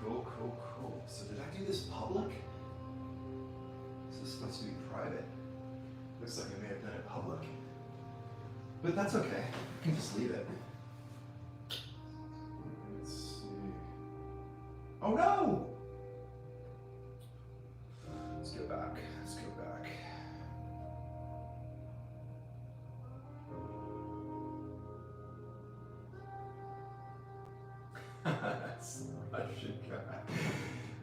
Cool. So did I do this public? This is supposed to be private. Looks like I may have done it public. But that's okay. I can just leave it. Let's see. Oh no! Let's go back. That's Russian guy.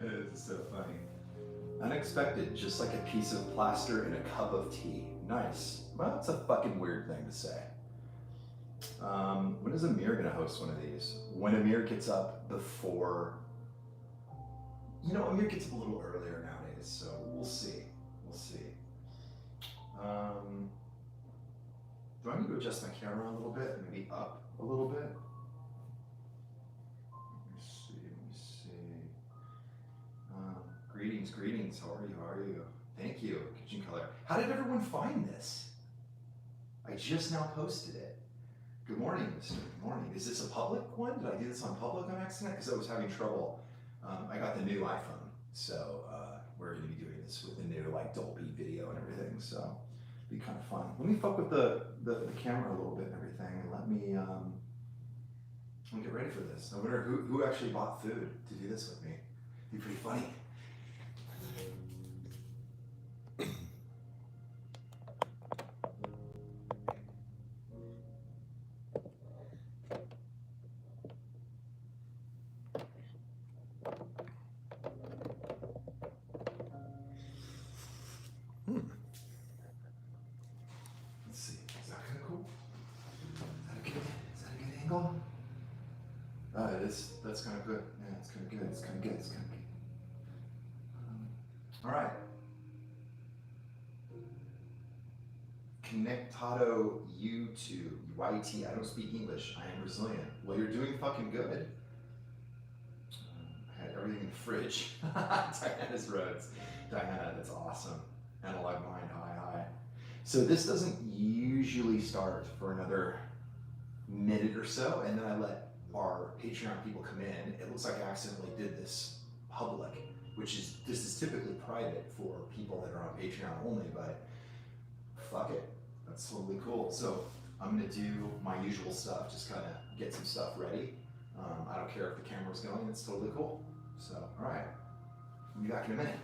It is so funny. Unexpected, just like a piece of plaster in a cup of tea. Nice. Well, that's a fucking weird thing to say. When is Amir gonna host one of these? When Amir gets up before, Amir gets up a little earlier nowadays, so we'll see. Do I need to adjust my camera a little bit? Maybe up a little bit? Let me see. Greetings. How are you? Thank you, Kitchen Color. How did everyone find this? I just now posted it. Good morning, mister. Good morning. Is this a public one? Did I do this on public on accident? Because I was having trouble. I got the new iPhone, so we're going to be doing this with the new Dolby video and everything. So it'll be kind of fun. Let me fuck with the camera a little bit and everything, and let me get ready for this. I wonder who actually bought food to do this with me. It'd be pretty funny. Let's see. Is that kind of cool? Is that a good angle? It is. That's kind of good. Yeah, it's kind of good. All right. Connectado YouTube. YT. I don't speak English. I am Brazilian. Well, you're doing fucking good. I had everything in the fridge. Diana's Rhodes. Diana, that's awesome. Analog Mind. Hi. So this doesn't usually start for another minute or so, and then I let our Patreon people come in. It looks like I accidentally did this public, this is typically private for people that are on Patreon only, but fuck it, that's totally cool. So I'm gonna do my usual stuff, just kind of get some stuff ready. I don't care if the camera's going, it's totally cool. So, all right, I'll be back in a minute.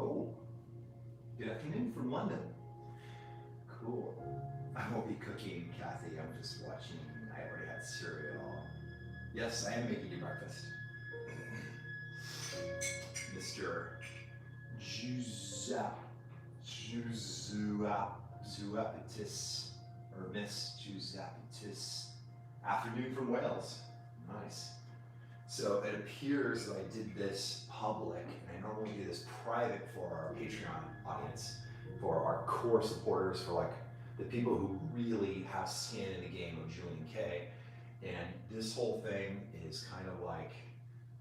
Oh, good afternoon from London. Cool. I won't be cooking, Kathy. I'm just watching. I already had cereal. Yes, I am making you breakfast. Mr. Zuapitis, or Miss Juzapitis. Afternoon from Wales. Nice. So it appears that I did this public, and I normally do this private for our Patreon audience, for our core supporters, for like the people who really have skin in the game of Julien-K. And this whole thing is kind of like,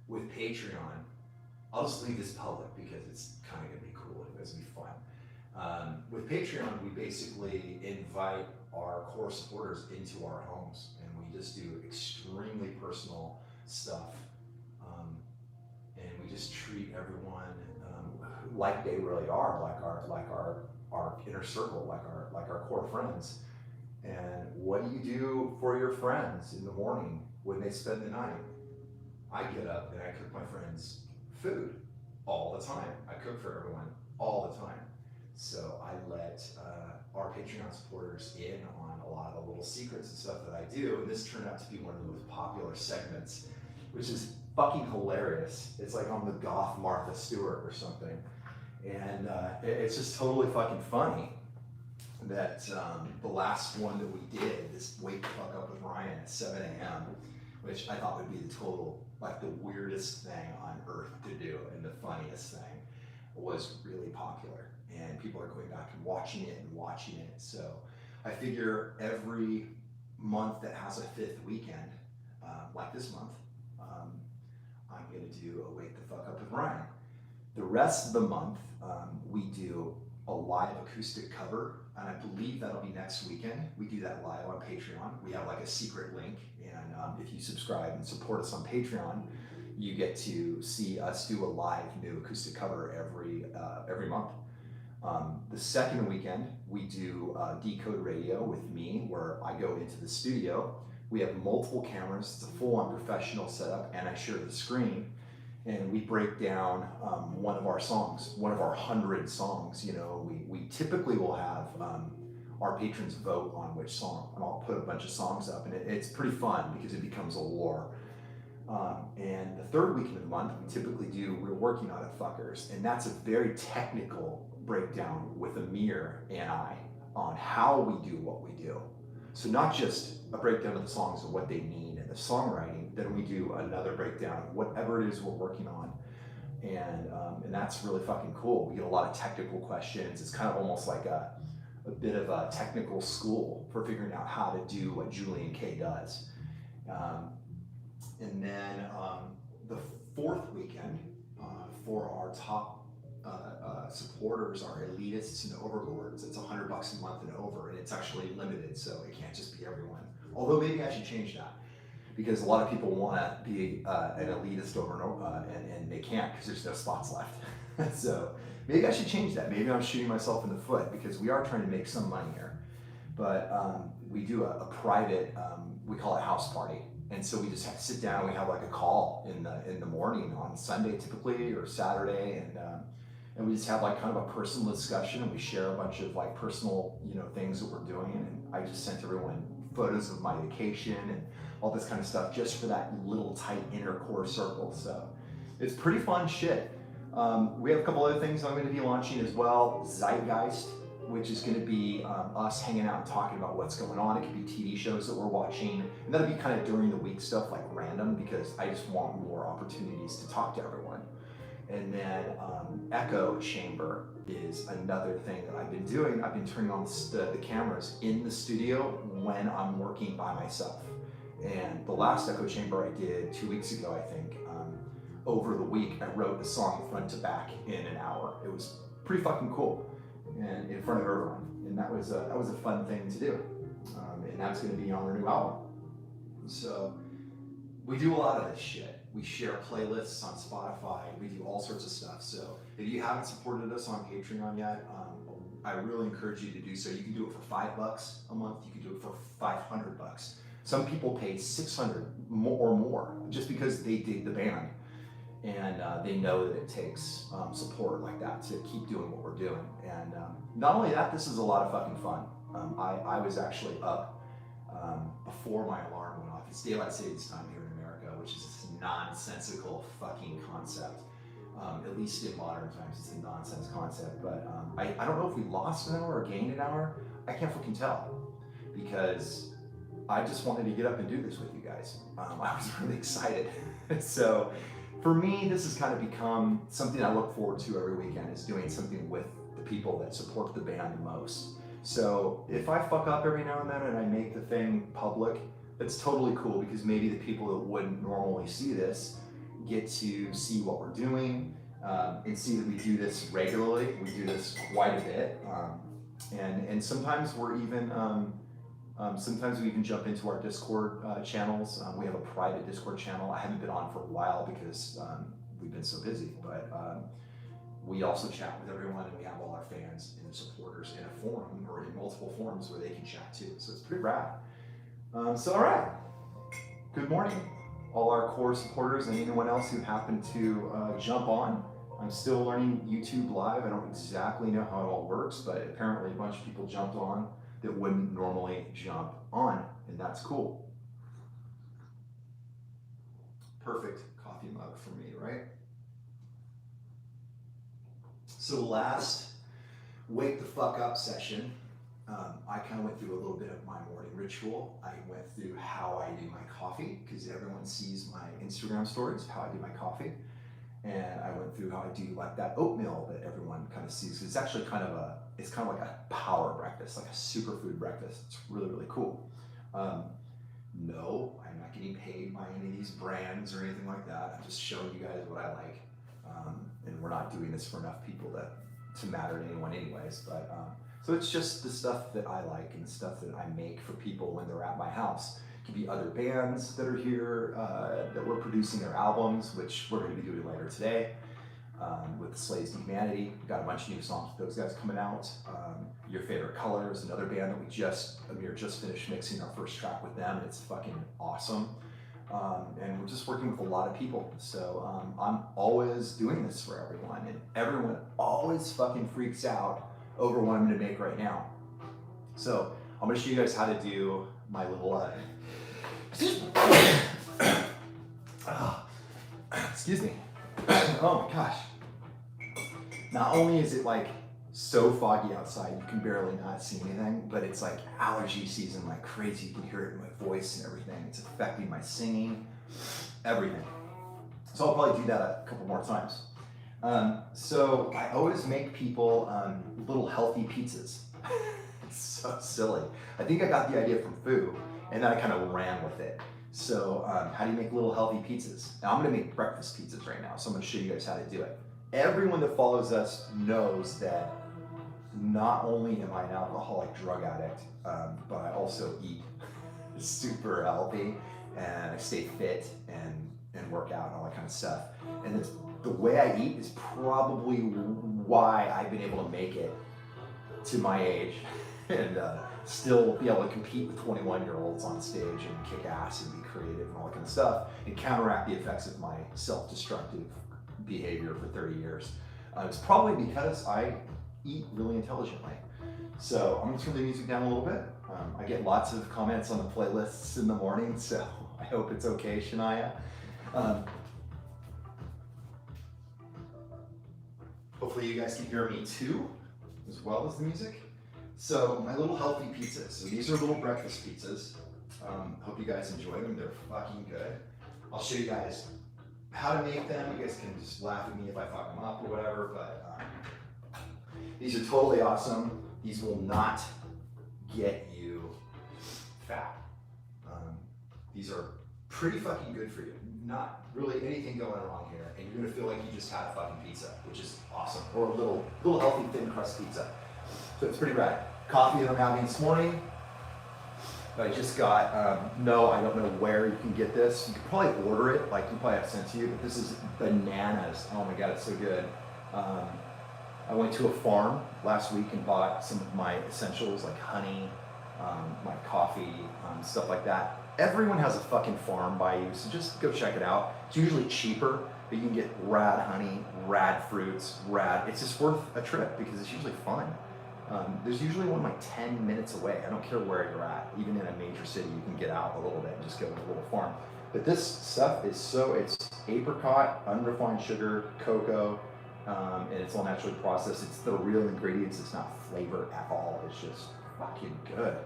with Patreon, I'll just leave this public because it's kind of gonna be cool, it's gonna be fun. With Patreon, we basically invite our core supporters into our homes, and we just do extremely personal stuff, and we just treat everyone like they really are, like our inner circle, like our core friends. And what do you do for your friends in the morning when they spend the night? I get up and I cook my friends food all the time. I cook for everyone all the time. So I let our Patreon supporters in on a lot of the little secrets and stuff that I do, and this turned out to be one of the most popular segments, which is fucking hilarious. It's like I'm the goth Martha Stewart or something, and it's just totally fucking funny that the last one that we did, this Wake the Fuck Up with Ryan at 7 a.m., which I thought would be the total, like the weirdest thing on earth to do and the funniest thing, was really popular. And people are going back and watching it. So I figure every month that has a fifth weekend, like this month, I'm gonna do a Wake the Fuck Up with Ryan. The rest of the month, we do a live acoustic cover, and I believe that'll be next weekend. We do that live on Patreon. We have like a secret link, and if you subscribe and support us on Patreon, you get to see us do a live new acoustic cover every month. The second weekend, we do Decode Radio with me, where I go into the studio. We have multiple cameras. It's a full-on professional setup, and I share the screen. And we break down one of our songs, one of our 100 songs. You know, we typically will have our patrons vote on which song, and I'll put a bunch of songs up, and it's pretty fun because it becomes a war. And the third weekend of the month, we typically do We're Working on It Fuckers, and that's a very technical breakdown with Amir and I on how we do what we do. So not just a breakdown of the songs and what they mean the songwriting, then we do another breakdown of whatever it is we're working on. And that's really fucking cool. We get a lot of technical questions. It's kind of almost like a bit of a technical school for figuring out how to do what Julien-K does. And then the fourth weekend for our top supporters, our elitists and overlords, it's $100 a month and over, and it's actually limited, so it can't just be everyone. Although maybe I should change that, because a lot of people want to be an elitist and they can't because there's no spots left. So maybe I should change that. Maybe I'm shooting myself in the foot, because we are trying to make some money here. But we do a private, we call it house party. And so we just have to sit down. We have like a call in the morning on Sunday typically, or Saturday, and we just have like kind of a personal discussion, and we share a bunch of like personal, things that we're doing. And I just sent everyone photos of my vacation and all this kind of stuff, just for that little tight inner core circle. So it's pretty fun shit. We have a couple other things I'm going to be launching as well. Zeitgeist, which is going to be us hanging out and talking about what's going on. It could be TV shows that we're watching, and that'll be kind of during the week stuff, like random, because I just want more opportunities to talk to everyone. And then Echo Chamber is another thing that I've been doing. I've been turning on the cameras in the studio when I'm working by myself. And the last Echo Chamber I did 2 weeks ago, I think, over the week, I wrote a song front to back in an hour. It was pretty fucking cool, and in front of everyone. And that was a fun thing to do. And that's going to be on our new album. So we do a lot of this shit. We share playlists on Spotify. We do all sorts of stuff. So if you haven't supported us on Patreon yet, I really encourage you to do so. You can do it for $5 a month. You can do it for $500. Some people pay $600 or more just because they dig the band, and they know that it takes support like that to keep doing what we're doing. And not only that, this is a lot of fucking fun. I was actually up before my alarm went off. It's daylight savings time here in America, which is this nonsensical fucking concept. At least in modern times, it's a nonsense concept. But I don't know if we lost an hour or gained an hour. I can't fucking tell, because I just wanted to get up and do this with you guys. I was really excited. So for me, this has kind of become something I look forward to every weekend, is doing something with the people that support the band the most. So if I fuck up every now and then and I make the thing public, it's totally cool, because maybe the people that wouldn't normally see this get to see what we're doing, and see that we do this regularly. We do this quite a bit. And sometimes we're even, sometimes we even jump into our Discord channels. We have a private Discord channel. I haven't been on for a while because we've been so busy, but we also chat with everyone, and we have all our fans and supporters in a forum, or in multiple forums, where they can chat too. So it's pretty rad. So all right, good morning, all our core supporters and anyone else who happened to jump on. I'm still learning YouTube Live. I don't exactly know how it all works, but apparently a bunch of people jumped on that wouldn't normally jump on, and that's cool. Perfect coffee mug for me, right? So last wake the fuck up session, I kind of went through a little bit of my morning ritual. I went through how I do my coffee, because everyone sees my Instagram stories, how I do my coffee. And I went through how I do like that oatmeal that everyone kind of sees. It's actually kind of like a power breakfast, like a superfood breakfast. It's really, really cool. No, I'm not getting paid by any of these brands or anything like that. I'm just showing you guys what I like. And we're not doing this for enough people to matter to anyone anyways. But so it's just the stuff that I like and the stuff that I make for people when they're at my house. It could be other bands that are here that we're producing their albums, which we're going to be doing later today with the Slaves to Humanity. We've got a bunch of new songs with those guys coming out. Your Favorite Color is another band that Amir just finished mixing our first track with them, and it's fucking awesome. And we're just working with a lot of people. So I'm always doing this for everyone, and everyone always fucking freaks out over what I'm gonna make right now. So I'm gonna show you guys how to do my little, excuse me. Oh my gosh. Not only is it like so foggy outside, you can barely not see anything, but it's like allergy season like crazy. You can hear it in my voice and everything. It's affecting my singing, everything. So I'll probably do that a couple more times. So I always make people little healthy pizzas. It's so silly. I think I got the idea from Foo, and then I kind of ran with it. So how do you make little healthy pizzas? Now I'm gonna make breakfast pizzas right now, so I'm gonna show you guys how to do it. Everyone that follows us knows that not only am I an alcoholic drug addict, but I also eat super healthy, and I stay fit and work out and all that kind of stuff. And it's, the way I eat is probably why I've been able to make it to my age and still be able to compete with 21-year-olds on stage and kick ass and be creative and all that kind of stuff and counteract the effects of my self-destructive behavior for 30 years. It's probably because I eat really intelligently. So I'm gonna turn the music down a little bit. I get lots of comments on the playlists in the morning, so I hope it's okay, Shania. Hopefully you guys can hear me too, as well as the music. So my little healthy pizzas. So these are little breakfast pizzas. Hope you guys enjoy them. They're fucking good. I'll show you guys how to make them. You guys can just laugh at me if I fuck them up or whatever, but these are totally awesome. These will not get you fat. These are pretty fucking good for you. Not really anything going wrong here, and you're gonna feel like you just had a fucking pizza, which is awesome. Or a little healthy thin crust pizza. So it's pretty rad. Coffee that I'm having this morning. I just got, no, I don't know where you can get this. You can probably order it, like you probably have sent to you, but this is bananas. Oh my God, it's so good. I went to a farm last week and bought some of my essentials like honey, my coffee, stuff like that. Everyone has a fucking farm by you, so just go check it out. It's usually cheaper, but you can get rad honey, rad fruits, rad. It's just worth a trip because it's usually fun. There's usually one like 10 minutes away. I don't care where you're at. Even in a major city, you can get out a little bit and just go to a little farm. But this stuff is it's apricot, unrefined sugar, cocoa, and it's all naturally processed. It's the real ingredients. It's not flavor at all. It's just fucking good.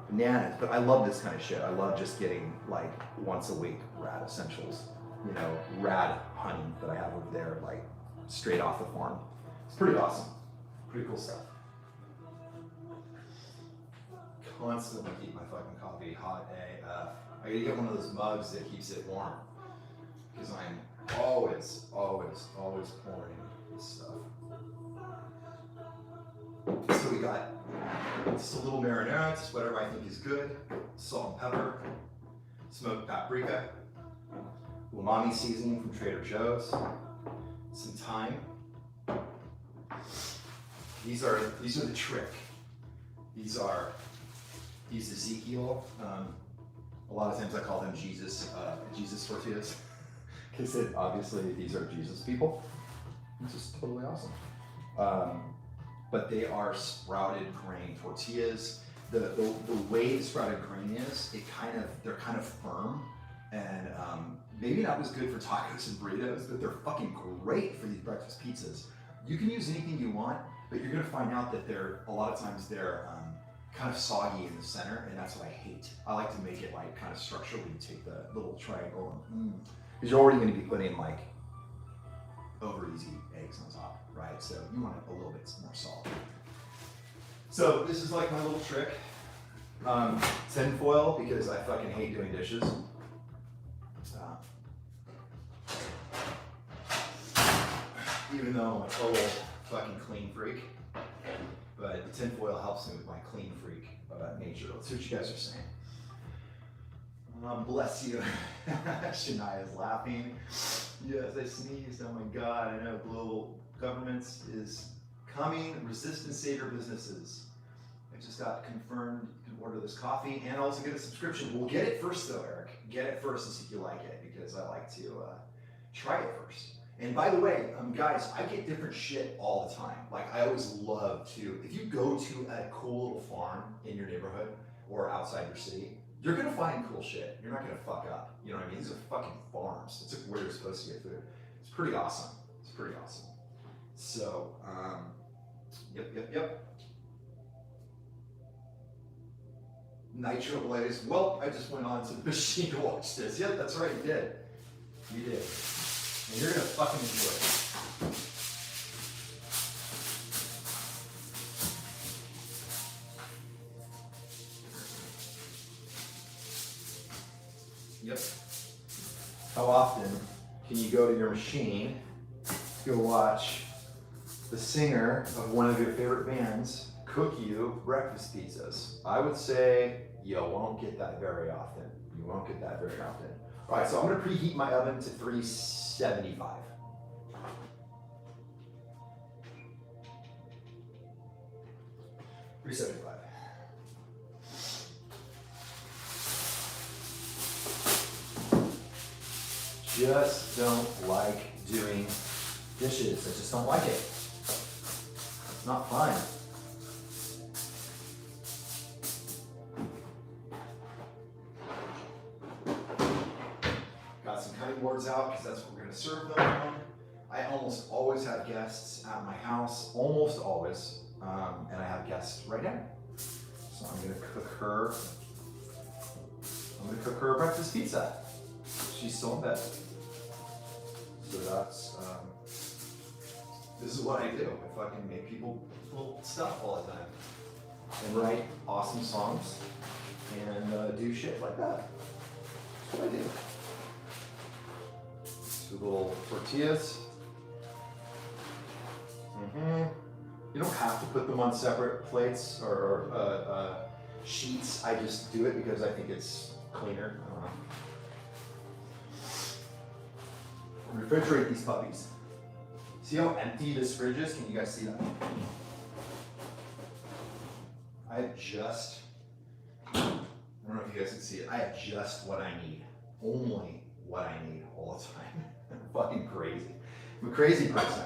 Bananas. But I love this kind of shit. I love just getting like once a week rad essentials, you know, rad honey that I have over there, like straight off the farm. It's pretty awesome. Pretty cool stuff. Constantly keep my fucking coffee hot AF. I gotta get one of those mugs that keeps it warm because I'm always pouring this stuff. So we got just a little marinara, just whatever I think is good, salt and pepper, smoked paprika, umami seasoning from Trader Joe's, some thyme. These are the trick. These Ezekiel. A lot of times I call them Jesus tortillas, because obviously these are Jesus people, which is totally awesome. But they are sprouted grain tortillas. The way the sprouted grain is, they're kind of firm, and maybe not as good for tacos and burritos, but they're fucking great for these breakfast pizzas. You can use anything you want, but you're gonna find out that a lot of times they're kind of soggy in the center, and that's what I hate. I like to make it like kind of structurally. Take the little triangle, because you're already going to be putting like over easy eggs on top, right? So you want a little bit more salt. So this is like my little trick. Tin foil, because I fucking hate doing dishes. Even though I'm a total fucking clean freak. But the tin foil helps me with my clean freak nature. Let's see what you guys are saying. Bless you. Shania's laughing. Yes, I sneezed. Oh my God. I know global governments is coming. Resistance saver businesses. I just got confirmed you can order this coffee and also get a subscription. We'll get it first though, Eric. Get it first and see if you like it, because I like to try it first. And by the way, guys, I get different shit all the time. Like I always love to, if you go to a cool little farm in your neighborhood or outside your city, you're gonna find cool shit. You're not gonna fuck up. You know what I mean? These are fucking farms. It's like where you're supposed to get food. It's pretty awesome. It's pretty awesome. So, Yep. Nitro Blaze. Well, I just went on to the machine to watch this. Yep, that's right, you did. You did. And you're gonna fucking enjoy it. Yep. How often can you go to your machine, go watch the singer of one of your favorite bands cook you breakfast pizzas? I would say you won't get that very often. You won't get that very often. All right, so I'm gonna preheat my oven to 375. Just don't like doing dishes. I just don't like it. It's not fun. Got some cutting boards out because that's what we're going to serve them on. I almost always have guests at my house, almost always, and I have guests right now. So I'm going to cook her a breakfast pizza. She's still in bed. So that's, this is what I do. I fucking make people little stuff all the time. And write awesome songs and do shit like that. That's what I do. 2 little tortillas. You don't have to put them on separate plates or sheets. I just do it because I think it's cleaner. I don't know. Refrigerate these puppies. See how empty this fridge is? Can you guys see that? I have just, I don't know if you guys can see it, I have just what I need. Only what I need all the time. I'm fucking crazy. I'm a crazy person.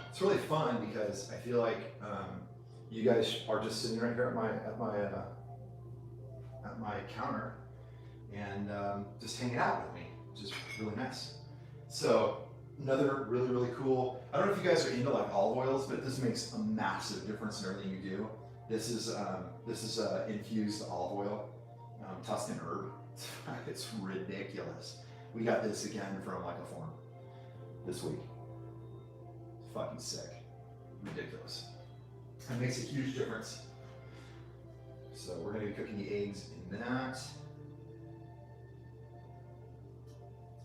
It's really fun because I feel like you guys are just sitting right here at my counter and just hanging out with me, which is really nice. So another really cool, I don't know if you guys are into like olive oils, but this makes a massive difference in everything you do. This is infused olive oil, Tuscan herb. It's ridiculous. We got this again from like a farm this week. It's fucking sick, ridiculous. It makes a huge difference. So we're gonna be cooking the eggs in that.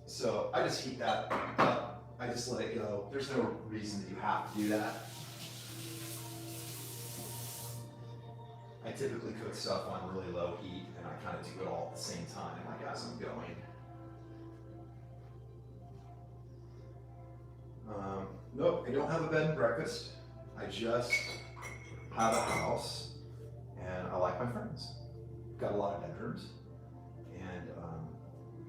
So I just heat that up. I just let it go. There's no reason that you have to do that. I typically cook stuff on really low heat and I kind of do it all at the same time, like as I'm going. Nope, I don't have a bed and breakfast. I just have a house and I like my friends. Got a lot of bedrooms. And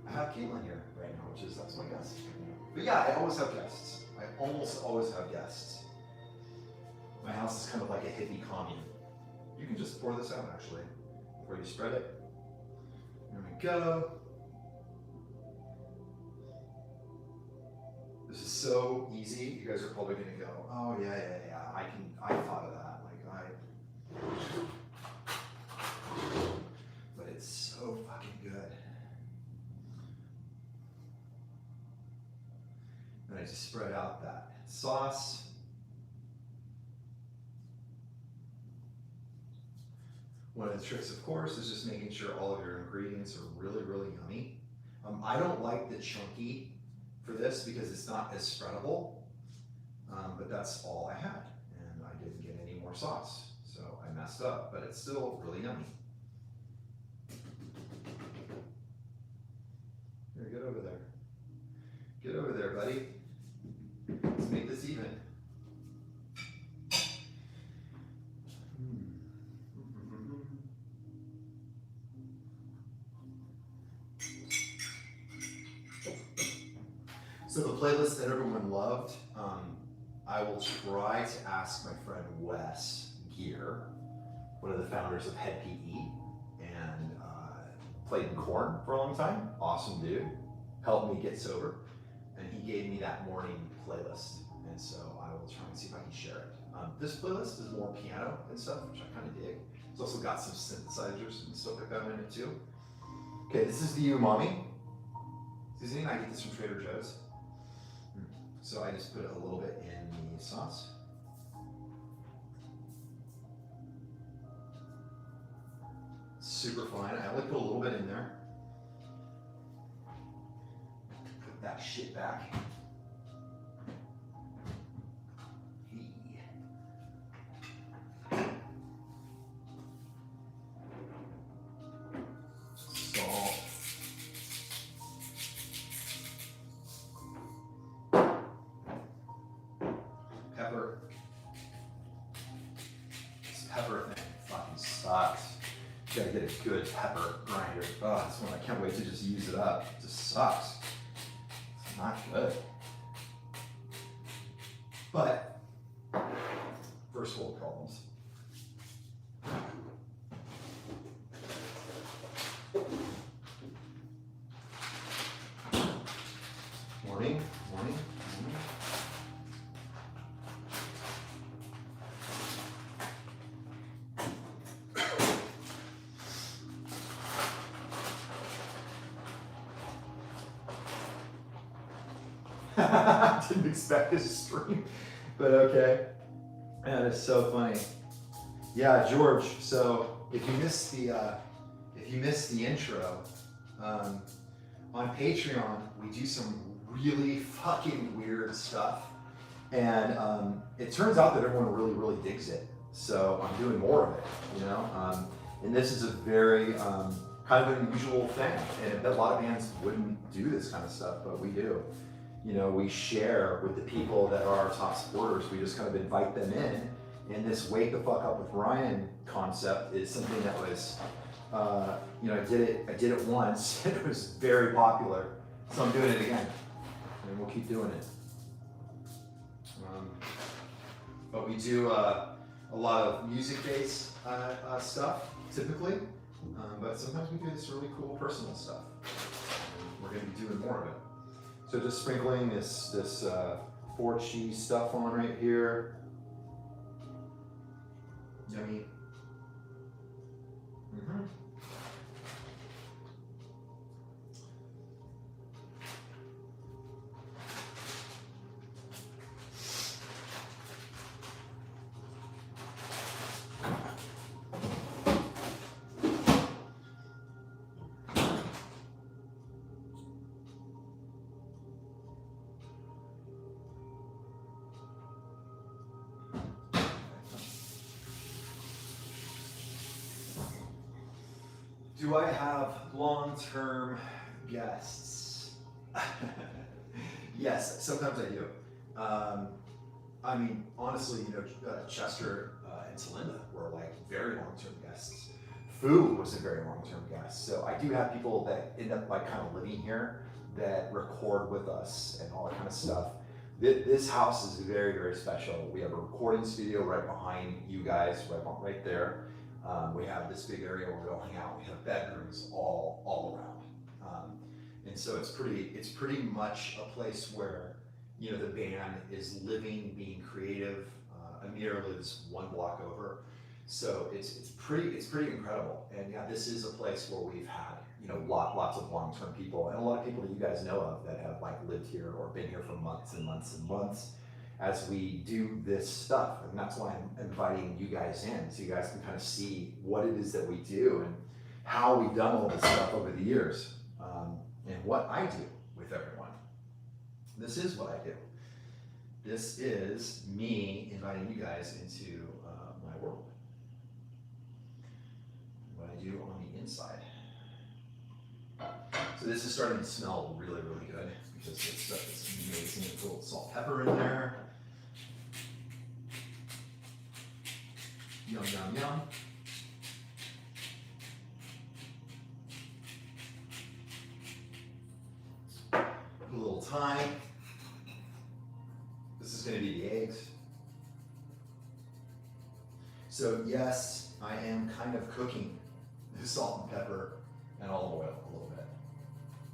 I have Caitlin here right now, that's my guest. But yeah, I always have guests. I almost always have guests. My house is kind of like a hippie commune. You can just pour this out actually, before you spread it. There we go. This is so easy. You guys are probably gonna go, oh yeah, I thought of that. But it's so fucking good. And I just spread out that sauce. One of the tricks, of course, is just making sure all of your ingredients are really yummy. I don't like the chunky for this because it's not as spreadable, but that's all I had. And I didn't get any more sauce, so I messed up, but it's still really yummy. Here, get over there. Get over there, buddy. Let's make this even. So the playlist that everyone loved, I will try to ask my friend Wes Gear, one of the founders of Head PE, and played in Korn for a long time. Awesome dude. Helped me get sober. gave me that morning playlist, and so I will try and see if I can share it. This playlist is more piano and stuff, which I kind of dig. It's also got some synthesizers and stuff like that in it too. Okay, this is the umami seasoning. I get this from Trader Joe's. So I just put a little bit in the sauce. Super fine. I only put a little bit in there. Put that shit back. Salt. Pepper. This pepper thing fucking sucks. You gotta get a good pepper grinder. Oh, this one, I can't wait to just use it up. It just sucks. It's not good. But, first world problems. Morning, morning, morning. I didn't expect this stream, but okay. That is so funny. Yeah, George. So if you missed the intro, on Patreon we do some really fucking weird stuff, and it turns out that everyone really digs it. So I'm doing more of it, you know. And this is a very kind of an unusual thing, and a lot of bands wouldn't do this kind of stuff, but we do. You know, we share with the people that are our top supporters. We just kind of invite them in. And this wake the fuck up with Ryan concept is something that was, you know, I did it once. It was very popular. So I'm doing it again. And we'll keep doing it. But we do a lot of music-based stuff, typically. But sometimes we do this really cool personal stuff. We're going to be doing more of it. So just sprinkling this 4 cheese stuff on right here. Yummy. Mm-hmm. Do I have long-term guests? Yes, sometimes I do. I mean, honestly, you know, Chester and Celinda were like very long-term guests. Fu was a very long-term guest. So I do have people that end up like kind of living here that record with us and all that kind of stuff. This house is very special. We have a recording studio right behind you guys, right there. We have this big area where we all hang out. We have bedrooms all around, and so it's pretty much a place where, you know, the band is living, being creative. Amir lives 1 block over, so it's pretty incredible. And yeah, this is a place where we've had, you know, lots of long-term people, and a lot of people that you guys know of that have like lived here or been here for months and months and months. As we do this stuff, and that's why I'm inviting you guys in, so you guys can kind of see what it is that we do and how we've done all this stuff over the years, and what I do with everyone. This is what I do. This is me inviting you guys into my world. What I do on the inside. So this is starting to smell really good because this stuff is amazing. There's a little salt, pepper in there. Yum, yum, yum. Put a little thyme. This is going to be the eggs. So yes, I am kind of cooking the salt and pepper and olive oil a little bit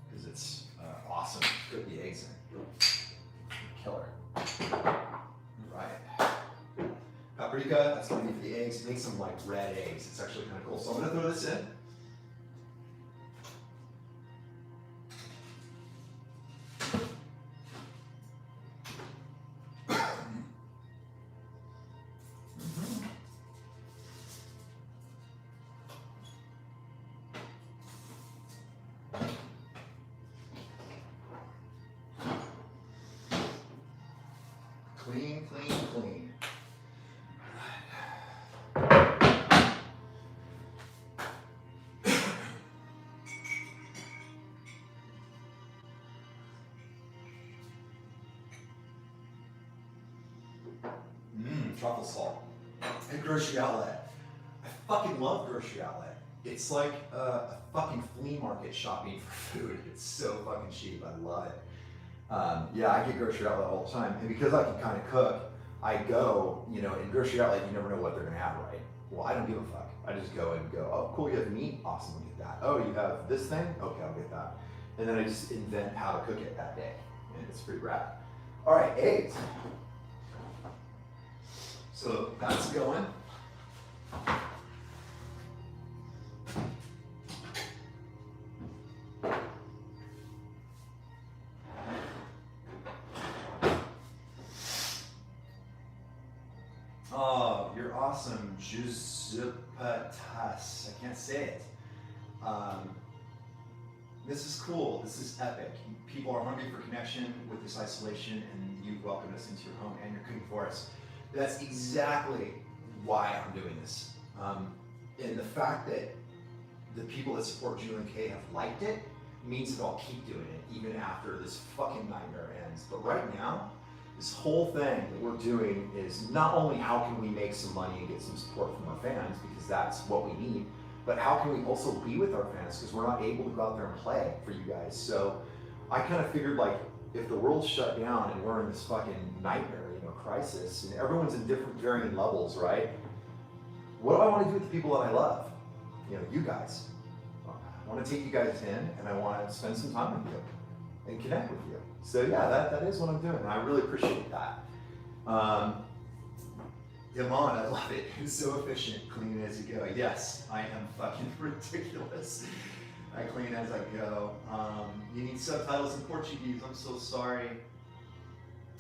because it's awesome to cook the eggs in. Killer. Right. Paprika, that's gonna be for the eggs. Make some like red eggs. It's actually kind of cool. So I'm gonna throw this in. Clean, clean, clean. Truffle salt. And grocery outlet. I fucking love grocery outlet. It's like a fucking flea market shopping for food. It's so fucking cheap. I love it. Yeah, I get grocery outlet all the time. And because I can kind of cook, I go, you know, in grocery outlet, you never know what they're gonna have, right? Well, I don't give a fuck. I just go and go, oh, cool, you have meat? Awesome, we'll get that. Oh, you have this thing? Okay, I'll get that. And then I just invent how to cook it that day. And it's pretty rad. All right, eggs. So that's going. Oh, you're awesome, Juzupatas. I can't say it. This is cool. This is epic. People are hungry for connection with this isolation, and you've welcomed us into your home, and you're cooking for us. That's exactly why I'm doing this. And the fact that the people that support Julien-K have liked it means that I'll keep doing it even after this fucking nightmare ends. But right now, this whole thing that we're doing is not only how can we make some money and get some support from our fans, because that's what we need, but how can we also be with our fans, because we're not able to go out there and play for you guys. So I kind of figured, like, if the world's shut down and we're in this fucking nightmare, crisis, and everyone's in different varying levels, right? What do I want to do with the people that I love? You know, you guys. I want to take you guys in, and I want to spend some time with you and connect with you. So yeah, that is what I'm doing, and I really appreciate that. Iman, I love it. It's so efficient, clean as you go. Yes, I am fucking ridiculous. I clean as I go. You need subtitles in Portuguese. I'm so sorry.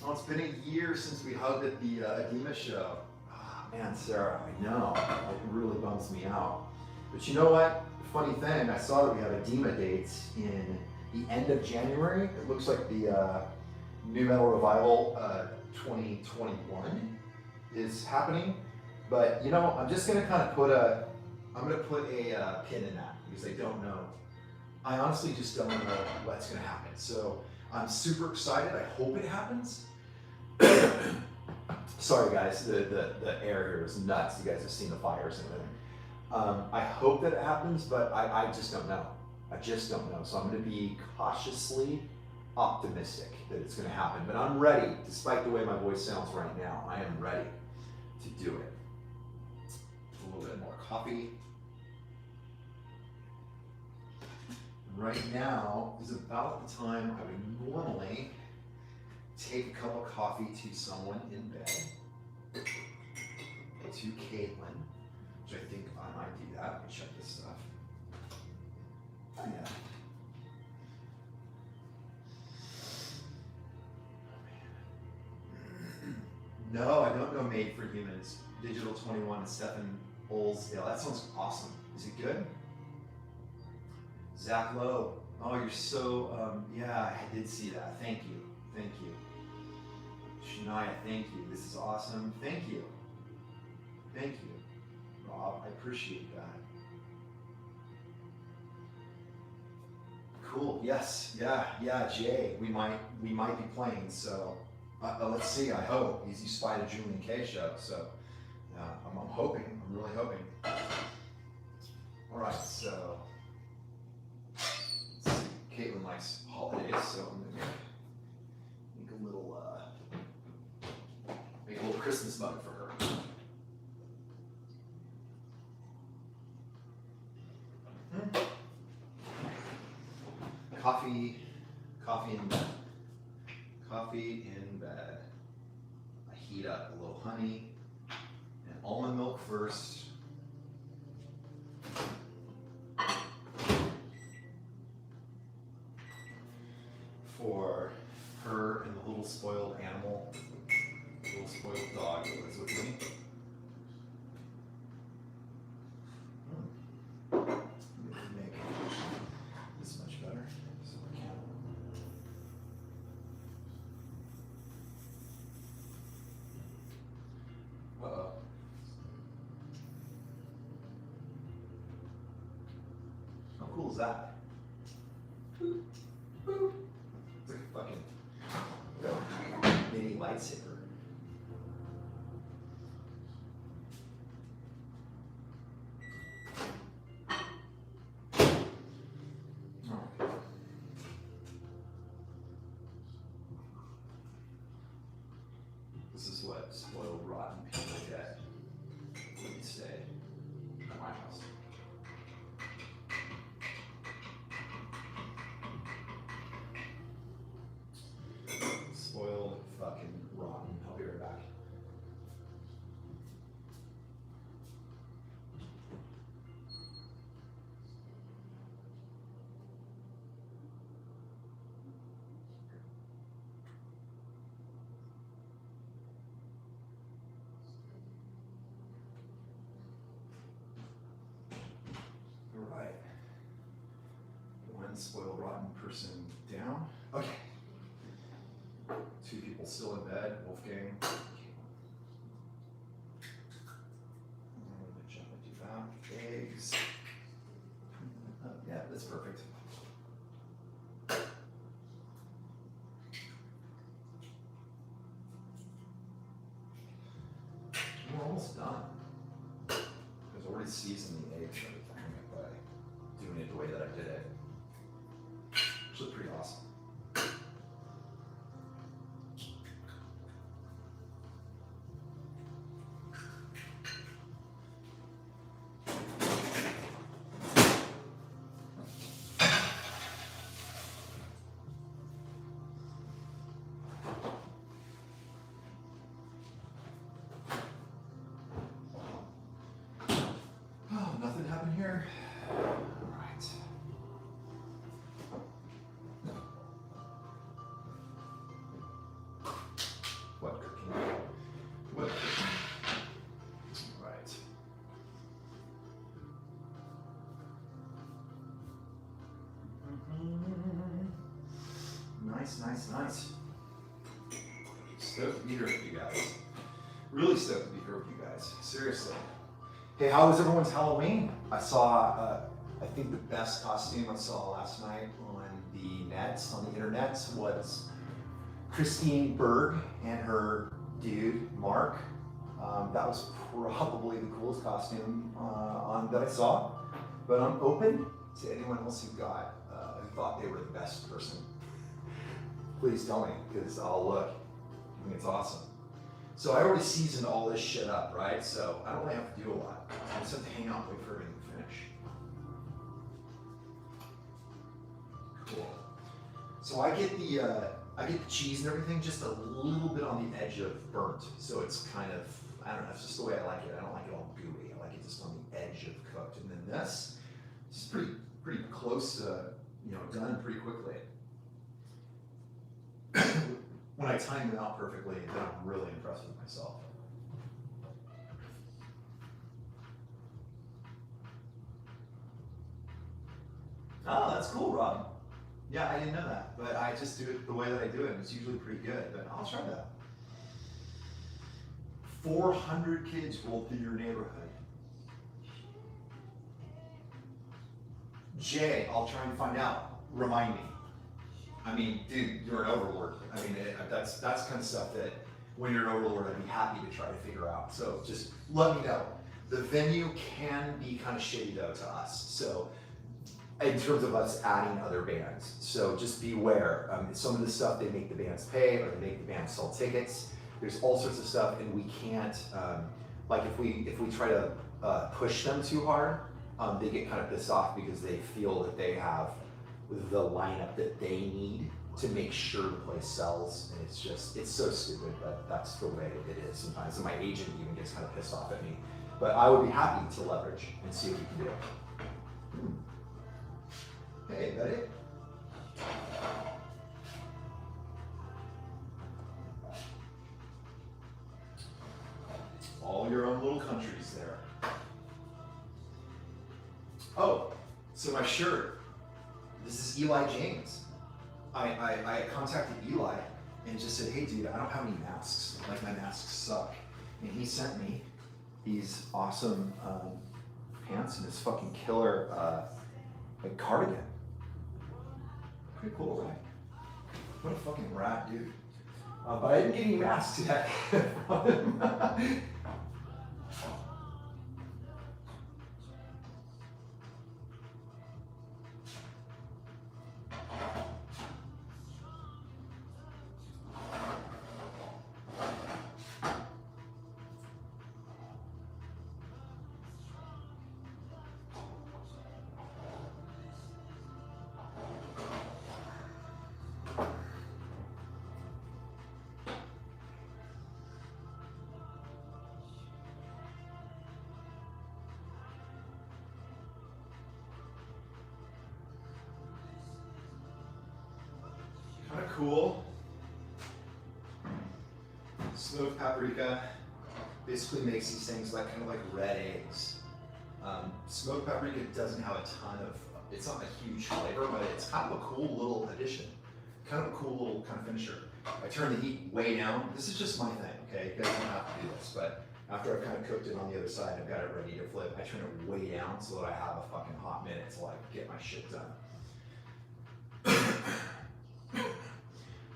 Oh, it's been a year since we hugged at the Edema show. Oh, man, Sarah, I know. It really bums me out. But you know what? Funny thing, I saw that we have Edema dates in the end of January. It looks like the New Metal Revival 2021 is happening. But you know, I'm just gonna kind of put a pin in that because I don't know. I honestly just don't know what's gonna happen. So I'm super excited. I hope it happens. Sorry guys, the air here is nuts. You guys have seen the fires and everything. I hope that it happens, but I just don't know. I just don't know. So I'm going to be cautiously optimistic that it's going to happen. But I'm ready, despite the way my voice sounds right now. I am ready to do it. A little bit more coffee. Right now is about the time I would normally take a cup of coffee to someone in bed, to Caitlin, which I think I might do that. Let me check this stuff. Oh, yeah. Oh, man. No, I don't know Made for Humans. Digital 21 and Stefan Olsdale. That sounds awesome. Is it good? Zach Lowe. Oh, you're so, yeah, I did see that. Thank you. Thank you. Shania, thank you. This is awesome. Thank you. Thank you, Rob. I appreciate that. Cool. Yes. Yeah. Jay, we might be playing. So let's see. I hope you spied a Julien-K show. So I'm hoping. I'm really hoping. All right. So let's see. Caitlin likes holidays, so I'm gonna make a little Christmas mug for her. Coffee in bed. got a little honey and almond milk first. For her and the little spoiled animal, the little spoiled dog that lives with me. Make this much better so I can. Uh-oh. How cool is that? Boop, boop. It's like a fucking mini lightsaber. Oh. This is what spoiled, rotten people get when you stay at my house. Spoiled, fucking rotten. I'll be right back. All right. One spoiled, rotten person down. Okay. Two people still in bed, Wolfgang. I'm gonna jump into that. Eggs. Yeah, that's perfect. We're almost done. I've already seasoned the eggs and everything by doing it the way that I did it. Actually pretty awesome. Nothing happened here. All right. What cooking? What cooking? All right. Nice, nice, nice. Stoked to be here with you guys. Really stoked to be here with you guys. Seriously. Hey, how was everyone's Halloween? I saw, I think the best costume I saw last night on the nets, on the internet, was Christine Berg and her dude, Mark. That was probably the coolest costume that I saw. But I'm open to anyone else who thought they were the best person. Please tell me, because I'll look. I think it's awesome. So I already seasoned all this shit up, right? So I don't really have to do a lot. I just have to hang out and wait for everything to finish. Cool. So I get the cheese and everything just a little bit on the edge of burnt. So it's kind of, I don't know, it's just the way I like it. I don't like it all gooey. I like it just on the edge of cooked. And then this is pretty close to, done pretty quickly. When I time it out perfectly, then I'm really impressed with myself. Oh, that's cool, Rob. Yeah, I didn't know that, but I just do it the way that I do it, and it's usually pretty good, but I'll try that. 400 kids rolled through your neighborhood. Jay, I'll try and find out. Remind me. I mean, dude, you're an overlord. I mean, that's kind of stuff that when you're an overlord, I'd be happy to try to figure out. So just let me know. The venue can be kind of shitty though to us. So in terms of us adding other bands. So just beware. Some of the stuff they make the bands pay, or they make the bands sell tickets. There's all sorts of stuff, and we can't, like if we try to push them too hard, they get kind of pissed off because they feel that they have the lineup that they need to make sure the place sells, and it's so stupid, but that's the way it is sometimes. And my agent even gets kind of pissed off at me. But I would be happy to leverage and see what we can do. Hey, buddy. All your own little countries there. Oh, so my shirt. This is Eli James. I contacted Eli and just said, hey dude, I don't have any masks. Like my masks suck. And he sent me these awesome pants and this fucking killer like cardigan. Pretty cool, right? What a fucking rat dude. But I didn't get any masks yet from him. Kind of cool. Smoked paprika basically makes these things like kind of like red eggs. Smoked paprika doesn't have a ton of, it's not a huge flavor, but it's kind of a cool little addition. Kind of a cool little kind of finisher. I turn the heat way down. This is just my thing, okay? You guys don't have to do this, but after I've kind of cooked it on the other side, I've got it ready to flip. I turn it way down so that I have a fucking hot minute to like get my shit done.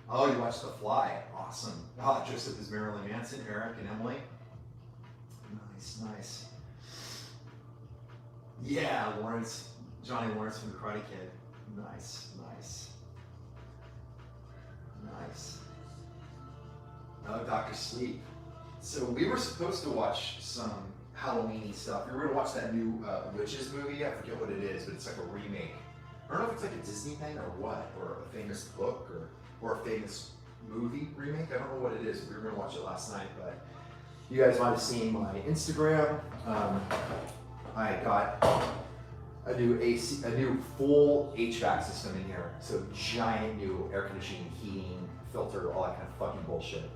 Oh, you watched The Fly. Awesome. Oh, dressed up as Marilyn Manson, Eric and Emily. Nice, nice. Yeah, Lawrence, Johnny Lawrence from The Karate Kid. Nice, nice. Nice. Oh, Dr. Sleep. So we were supposed to watch some Halloween-y stuff. We were going to watch that new Witches movie. I forget what it is, but it's like a remake. I don't know if it's like a Disney thing or what, or a famous book, or a famous movie remake. I don't know what it is. We were going to watch it last night, but you guys might have seen my Instagram. I got a new full HVAC system in here. So giant new air conditioning, heating, filter, all that kind of fucking bullshit.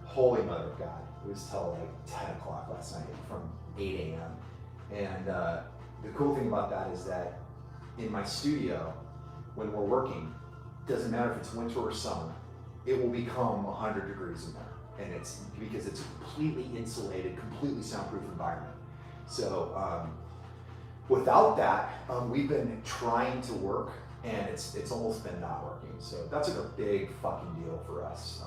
Holy mother of God. It was till like 10 o'clock last night from 8 a.m. And the cool thing about that is that in my studio, when we're working, doesn't matter if it's winter or summer, it will become 100 degrees in there. And it's because it's a completely insulated, completely soundproof environment. So without that, we've been trying to work, and it's almost been not working. So that's like a big fucking deal for us.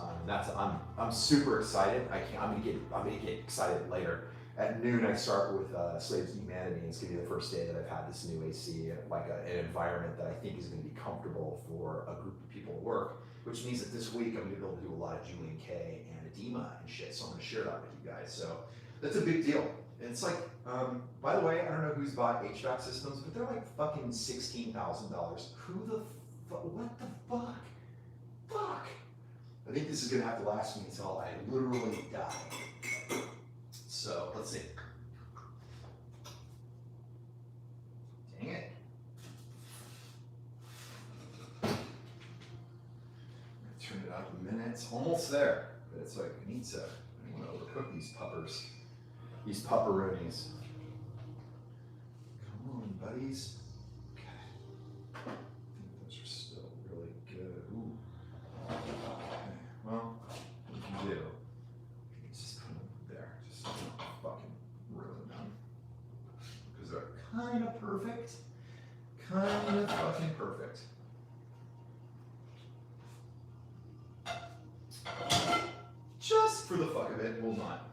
I'm super excited. I'm gonna get excited later. At noon, I start with Slaves to Humanity, and it's gonna be the first day that I've had this new AC, like an environment that I think is gonna be comfortable for a group of people to work, which means that this week I'm gonna be able to do a lot of Julien-K and edema and shit, so I'm gonna share that with you guys. So that's a big deal. And it's like, by the way, I don't know who's bought HVAC systems, but they're like fucking $16,000. Who the fuck, what the fuck? Fuck. I think this is gonna have to last me until I literally die. So, let's see. Dang it. Turn it up a minute. It's almost there. But it's like, I need to, I don't want to overcook these puppers. These pupperoonies. Come on, buddies. Okay. I think those are still really good. Ooh. Okay. Well, what you can do, just put them there. Just don't fucking ruin them. Because they're kind of perfect. Kind of fucking perfect. Just for the fuck of it, we'll not.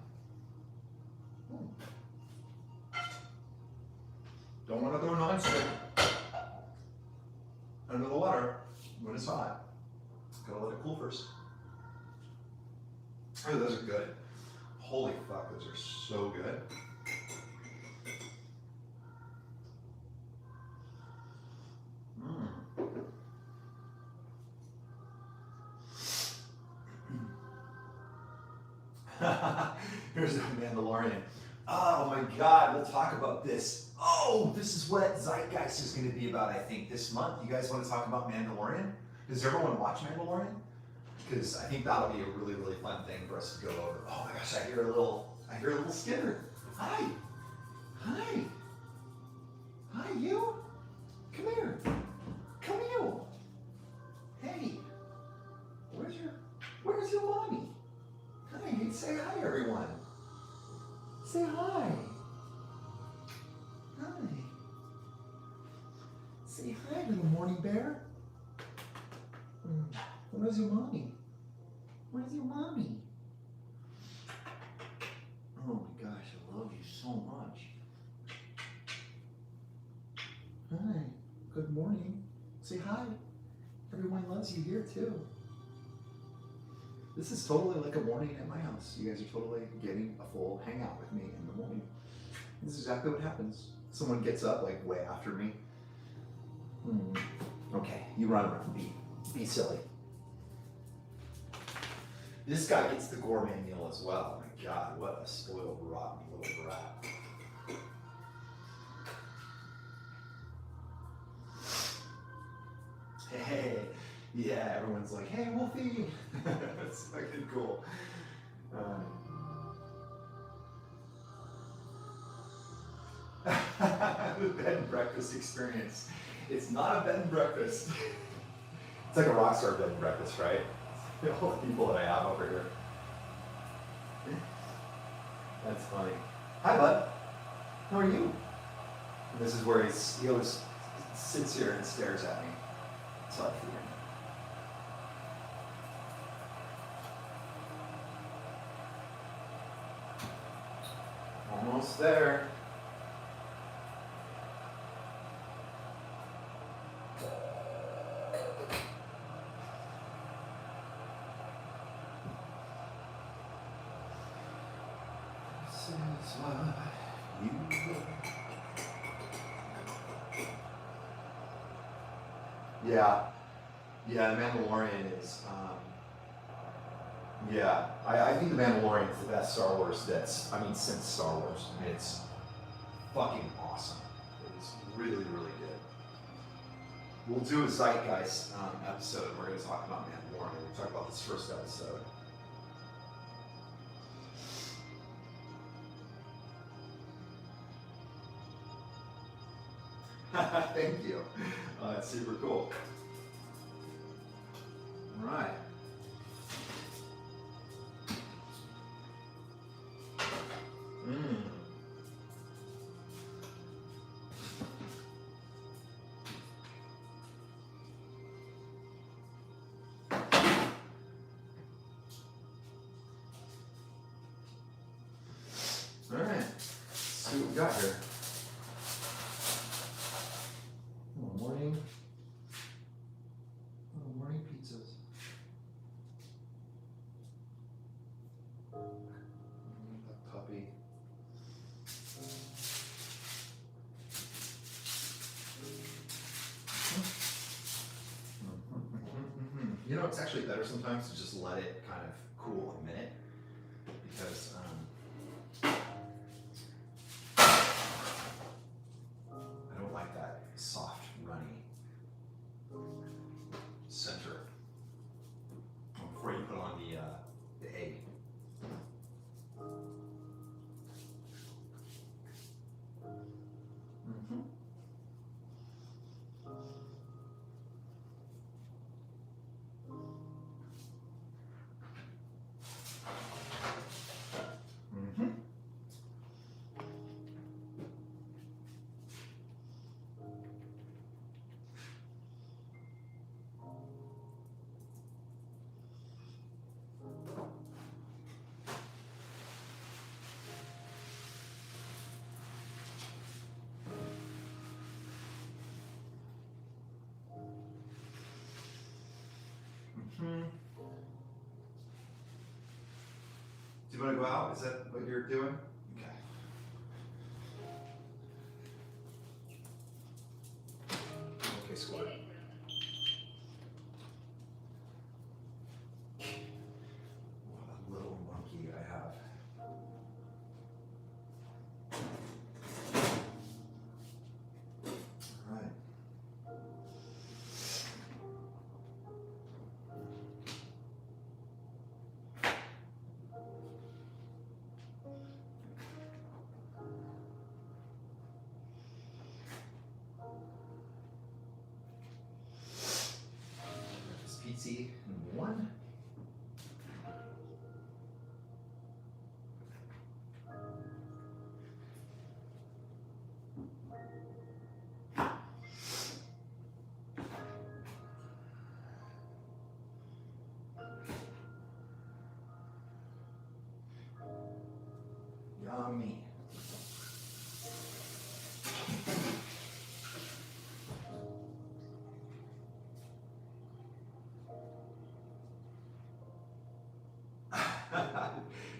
Don't want to throw non-stick under the water when it's hot. Gotta let it cool first. Oh, those are good. Holy fuck, those are so good. Here's the Mandalorian. Oh my God, we'll talk about this. Oh, this is what Zeitgeist is going to be about, I think, this month. You guys want to talk about Mandalorian? Does everyone watch Mandalorian? Because I think that'll be a really, really fun thing for us to go over. Oh my gosh, I hear a little skitter. Hi. Hi. Hi, you. Come here. Come here. Hey. Where's your mommy? Hi, say hi, everyone. Say hi. Hi. Say hi, little morning bear. Where's your mommy? Where's your mommy? Oh my gosh, I love you so much. Hi. Good morning. Say hi. Everyone loves you here too. This is totally like a morning at my house. You guys are totally getting a full hangout with me in the morning. This is exactly what happens. Someone gets up like way after me. Okay, you run around. Be silly. This guy gets the gourmet meal as well. Oh my God, what a spoiled, rotten little brat. Hey, yeah, everyone's like, hey, Wolfie. That's fucking cool. The bed and breakfast experience. It's not a bed and breakfast. It's like a rock star bed and breakfast, right? All the people that I have over here. That's funny. Hi, bud. How are you? And this is where he always sits here and stares at me. So I feed him. Almost there. This is what you do. Yeah. Yeah, the Mandalorian is, yeah, I think the Mandalorian is the best Star Wars since Star Wars. I mean, it's fucking awesome. It's really, really good. We'll do a Zeitgeist episode. We're going to talk about Mandalorian. We'll talk about this first episode. Thank you. It's super cool. All right. All right. Let's see what we got here. Morning pizzas. The puppy. You know, it's actually better sometimes to just let it kind of cool a minute because I don't like that soft, runny center before you put on the egg. Do you want to go out? Is that what you're doing? Okay. Okay, squad. What a little monkey I have. Yummy.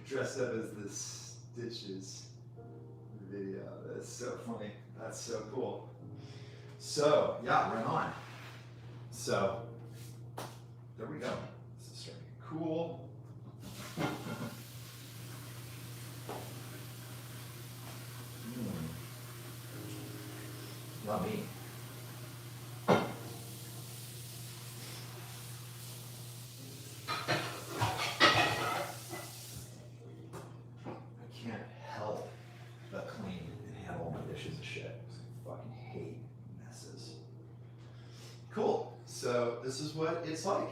Dressed up as the Stitches video. That's so funny. That's so cool. So, yeah, right on. So, there we go. This is starting to get cool. Yummy. Cool. So this is what it's like.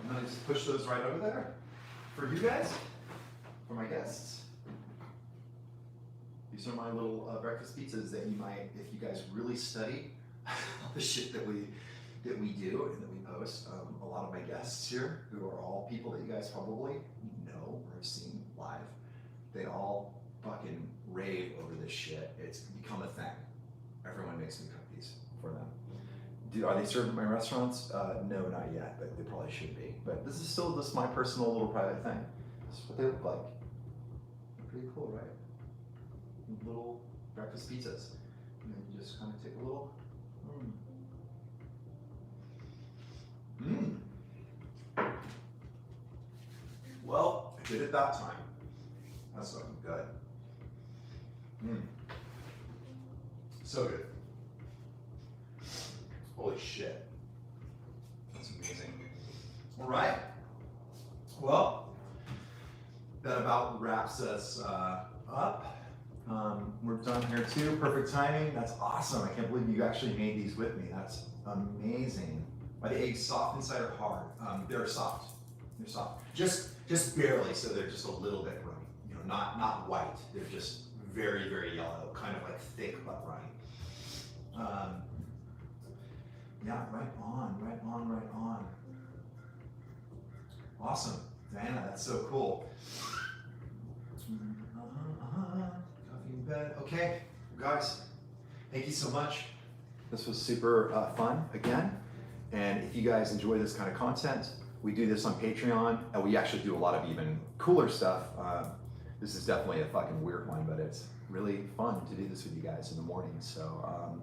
I'm gonna just push those right over there for you guys, for my guests. These are my little breakfast pizzas that you might, if you guys really study the shit that we do and that we post. A lot of my guests here, who are all people that you guys probably know or have seen live, they all fucking rave over this shit. It's become a thing. Everyone makes me cook these for them. Are they served at my restaurants? No, not yet, but they probably should be. But this is still just my personal little private thing. This is what they look like. Pretty cool, right? Little breakfast pizzas. And then you just kind of take a little. Well, I did it that time. That's fucking good. So good. Holy shit. That's amazing. All right. Well, that about wraps us up. We're done here too. Perfect timing. That's awesome. I can't believe you actually made these with me. That's amazing. Are the eggs soft inside or hard? They're soft. They're soft. Just barely, so they're just a little bit runny. You know, not white. They're just very, very yellow, kind of like thick but runny. Yeah, right on, right on, right on. Awesome, Diana, that's so cool. Coffee in bed. Okay, guys, thank you so much. This was super fun again. And if you guys enjoy this kind of content, we do this on Patreon, and we actually do a lot of even cooler stuff. This is definitely a fucking weird one, but it's really fun to do this with you guys in the morning. So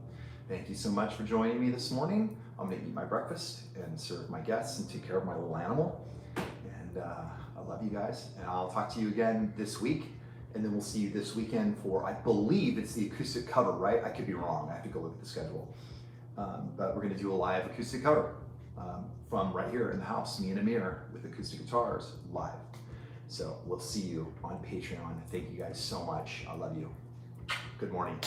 thank you so much for joining me this morning. I'm gonna eat my breakfast and serve my guests and take care of my little animal. And I love you guys, and I'll talk to you again this week. And then we'll see you this weekend for, I believe it's the acoustic cover, right? I could be wrong, I have to go look at the schedule. But we're gonna do a live acoustic cover from right here in the house, me and Amir with acoustic guitars live. So we'll see you on Patreon. Thank you guys so much. I love you. Good morning.